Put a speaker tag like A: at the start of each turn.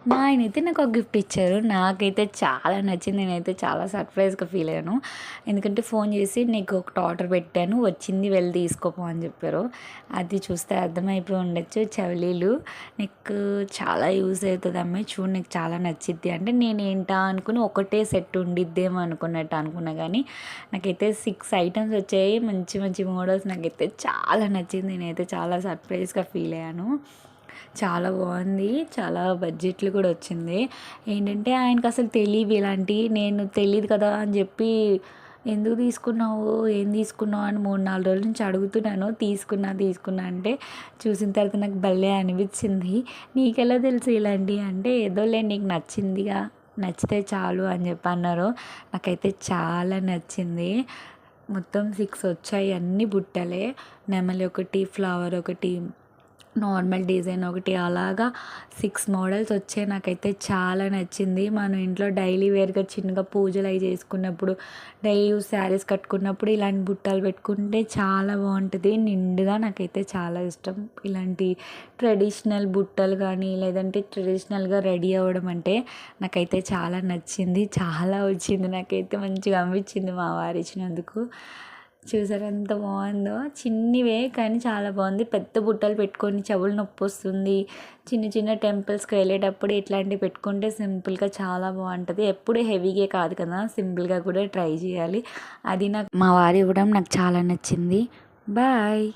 A: మా ఆయనైతే నాకు ఒక గిఫ్ట్ ఇచ్చారు. నాకైతే చాలా నచ్చింది. నేనైతే చాలా సర్ప్రైజ్‌గా ఫీల్ అయ్యాను. ఎందుకంటే ఫోన్ చేసి నీకు ఒకటి ఆర్డర్ పెట్టాను, వచ్చింది వెళ్ళి తీసుకోపో అని చెప్పారు. అది చూస్తే అర్థమైపోయి ఉండొచ్చు. చెవిలీలు నీకు చాలా యూజ్ అవుతుంది అమ్మాయి, చూడు నీకు చాలా నచ్చిద్ది అంటే నేను ఏంటా అనుకుని ఒకటే సెట్ ఉండిద్దేమో అనుకున్నట్టు అనుకున్నా, కానీ నాకైతే 6 ఐటమ్స్ వచ్చాయి. మంచి మంచి మోడల్స్, నాకైతే చాలా నచ్చింది. నేనైతే చాలా సర్ప్రైజ్‌గా ఫీల్ అయ్యాను. చాలా బాగుంది. చాలా బడ్జెట్లు కూడా వచ్చింది. ఏంటంటే ఆయనకి అసలు తెలియవు ఇలాంటివి. నేను తెలీదు కదా అని చెప్పి ఎందుకు తీసుకున్నావు, ఏం తీసుకున్నావు అని 3, 4 రోజుల నుంచి అడుగుతున్నాను. తీసుకున్నా అంటే చూసిన తర్వాత నాకు భలే అనిపించింది. నీకెలా తెలుసు ఇలాంటివి అంటే, ఏదోలే నీకు నచ్చిందిగా, నచ్చితే చాలు అని చెప్పి అన్నారు. నాకైతే చాలా నచ్చింది. మొత్తం 6 వచ్చాయి. అన్ని బుట్టలే, నెమలి ఒకటి, ఫ్లవర్ ఒకటి, నార్మల్ డిజైన్ ఒకటి, అలాగా 6 మోడల్స్ వచ్చాయి. నాకైతే చాలా నచ్చింది. మనం ఇంట్లో డైలీ వేర్గా చిన్నగా పూజలు అవి చేసుకున్నప్పుడు, డైలీ యూస్ శారీస్ కట్టుకున్నప్పుడు ఇలాంటి బుట్టలు పెట్టుకుంటే చాలా బాగుంటుంది నిండుగా. నాకైతే చాలా ఇష్టం ఇలాంటి ట్రెడిషనల్ బుట్టలు కానీ, లేదంటే ట్రెడిషనల్గా రెడీ అవ్వడం అంటే నాకైతే చాలా నచ్చింది. చాలా వచ్చింది, నాకైతే మంచిగా అనిపించింది మా వారు ఇచ్చినందుకు. చూసారా ఎంత బాగుందో. చిన్నవే కానీ చాలా బాగుంది. పెద్ద బుట్టలు పెట్టుకొని చెవులు నొప్పి వస్తుంది. చిన్న చిన్న టెంపుల్స్కి వెళ్ళేటప్పుడు ఇట్లాంటివి పెట్టుకుంటే సింపుల్గా చాలా బాగుంటుంది. ఎప్పుడు హెవీగా కాదు కదా, సింపుల్గా కూడా ట్రై చేయాలి. అది నాకు మా వారు ఇవ్వడం నాకు చాలా నచ్చింది. బాయ్.